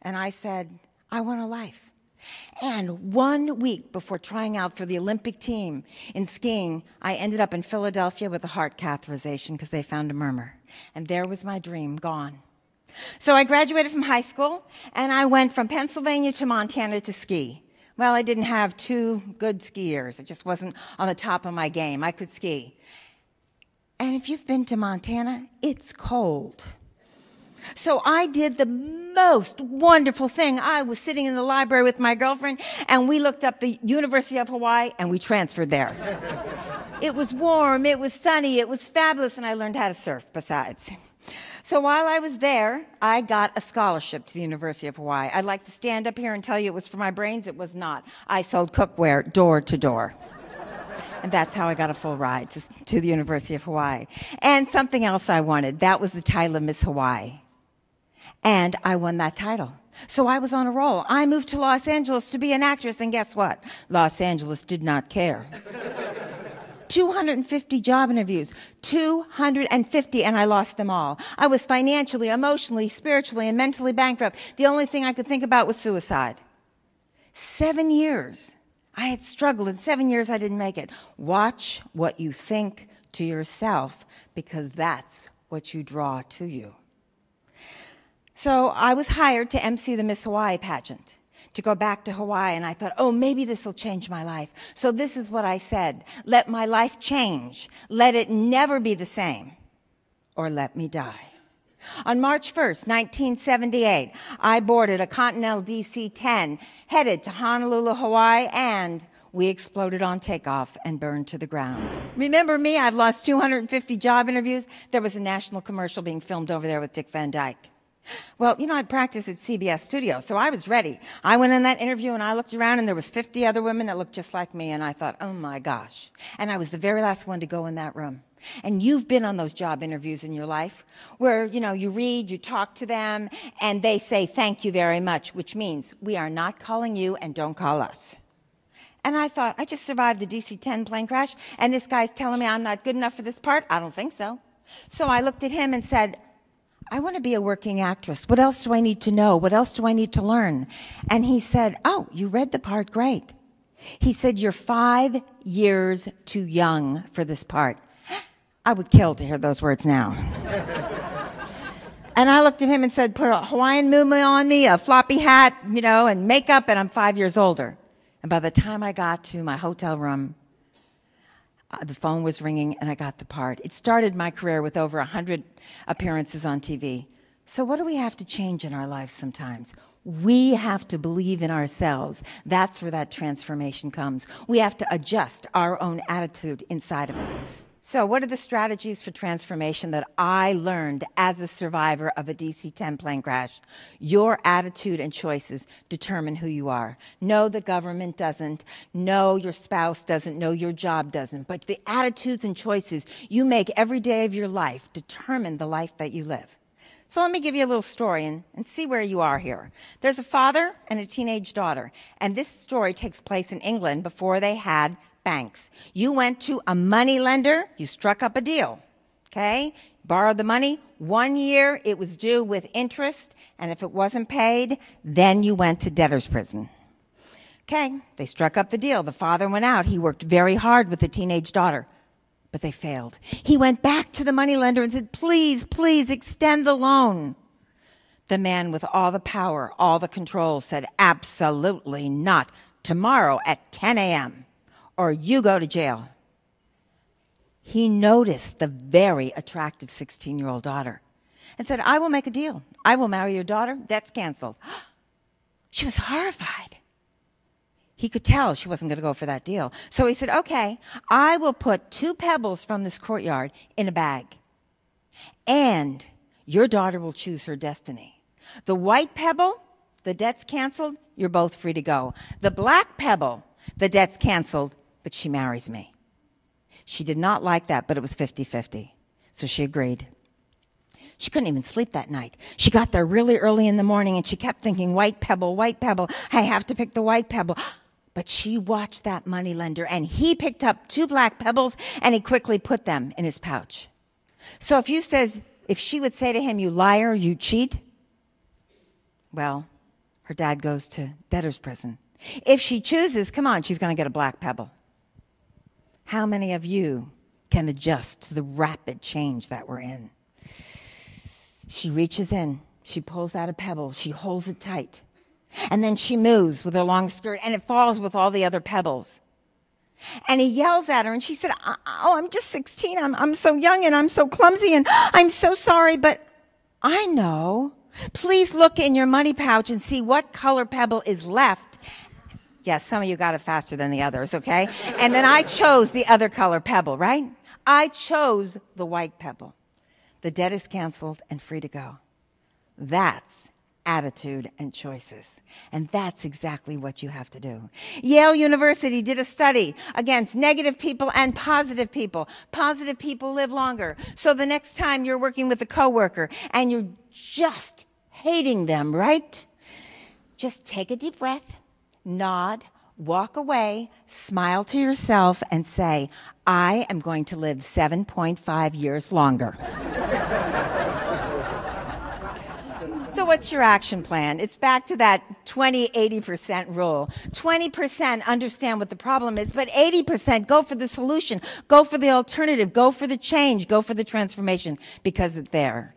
And I said, I want a life. And 1 week before trying out for the Olympic team in skiing, I ended up in Philadelphia with a heart catheterization because they found a murmur. And there was my dream, gone. So I graduated from high school, and I went from Pennsylvania to Montana to ski. Well, I didn't have 2 good skiers. It just wasn't on the top of my game. I could ski. And if you've been to Montana, it's cold. So I did the most wonderful thing. I was sitting in the library with my girlfriend, and we looked up the University of Hawaii, and we transferred there. It was warm, it was sunny, it was fabulous, and I learned how to surf besides. So while I was there, I got a scholarship to the University of Hawaii. I'd like to stand up here and tell you it was for my brains. It was not. I sold cookware door to door. And that's how I got a full ride to the University of Hawaii. And something else I wanted. That was the title of Miss Hawaii. And I won that title. So I was on a roll. I moved to Los Angeles to be an actress, and guess what? Los Angeles did not care. 250 job interviews, 250, and I lost them all. I was financially, emotionally, spiritually, and mentally bankrupt. The only thing I could think about was suicide. 7 years. I had struggled. In 7 years, I didn't make it. Watch what you think to yourself, because that's what you draw to you. So I was hired to MC the Miss Hawaii pageant, to go back to Hawaii, and I thought, oh, maybe this will change my life. So this is what I said: let my life change. Let it never be the same, or let me die. On March 1st, 1978, I boarded a Continental DC-10, headed to Honolulu, Hawaii, and we exploded on takeoff and burned to the ground. Remember me? I've lost 250 job interviews. There was a national commercial being filmed over there with Dick Van Dyke. Well, you know, I practiced at CBS Studios, so I was ready. I went in that interview, and I looked around, and there was 50 other women that looked just like me, and I thought, oh, my gosh. And I was the very last one to go in that room. And you've been on those job interviews in your life where, you know, you read, you talk to them, and they say, thank you very much, which means we are not calling you and don't call us. And I thought, I just survived a DC-10 plane crash, and this guy's telling me I'm not good enough for this part? I don't think so. So I looked at him and said, I want to be a working actress. What else do I need to know? What else do I need to learn? And he said, oh, you read the part, great. He said, you're 5 years too young for this part. I would kill to hear those words now. And I looked at him and said, put a Hawaiian muumuu on me, a floppy hat, you know, and makeup, and I'm 5 years older. And by the time I got to my hotel room, the phone was ringing, and I got the part. It started my career with over 100 appearances on TV. So what do we have to change in our lives sometimes? We have to believe in ourselves. That's where that transformation comes. We have to adjust our own attitude inside of us. So what are the strategies for transformation that I learned as a survivor of a DC-10 plane crash? Your attitude and choices determine who you are. No, the government doesn't. No, your spouse doesn't. No, your job doesn't. But the attitudes and choices you make every day of your life determine the life that you live. So let me give you a little story and see where you are here. There's a father and a teenage daughter, and this story takes place in England before they had banks. You went to a money lender, you struck up a deal, okay? Borrowed the money, 1 year it was due with interest, and if it wasn't paid, then you went to debtor's prison. Okay, they struck up the deal. The father went out. He worked very hard with the teenage daughter, but they failed. He went back to the money lender and said, please, please extend the loan. The man with all the power, all the control said, absolutely not. Tomorrow at 10 a.m. or you go to jail. He noticed the very attractive 16-year-old daughter and said, I will make a deal. I will marry your daughter. That's canceled. She was horrified. He could tell she wasn't going to go for that deal. So he said, okay, I will put 2 pebbles from this courtyard in a bag, and your daughter will choose her destiny. The white pebble, the debt's canceled, you're both free to go. The black pebble, the debt's canceled, but she marries me. She did not like that, but it was 50-50. So she agreed. She couldn't even sleep that night. She got there really early in the morning, and she kept thinking, white pebble, I have to pick the white pebble. But she watched that moneylender, and he picked up 2 black pebbles, and he quickly put them in his pouch. So if she would say to him, you liar, you cheat, well, her dad goes to debtor's prison. If she chooses, come on, she's going to get a black pebble. How many of you can adjust to the rapid change that we're in? She reaches in, she pulls out a pebble, she holds it tight, and then she moves with her long skirt, and it falls with all the other pebbles. And he yells at her, and she said, oh, I'm just 16. I'm so young, and I'm so clumsy, and I'm so sorry, but I know. Please look in your money pouch and see what color pebble is left. Yes, some of you got it faster than the others, okay? And then I chose the other color pebble, right? I chose the white pebble. The debt is canceled and free to go. That's attitude and choices. And that's exactly what you have to do. Yale University did a study against negative people and positive people. Positive people live longer. So the next time you're working with a coworker and you're just hating them, right? Just take a deep breath, nod, walk away, smile to yourself, and say, I am going to live 7.5 years longer. So what's your action plan? It's back to that 20-80% rule. 20% understand what the problem is, but 80% go for the solution, go for the alternative, go for the change, go for the transformation, because it's there.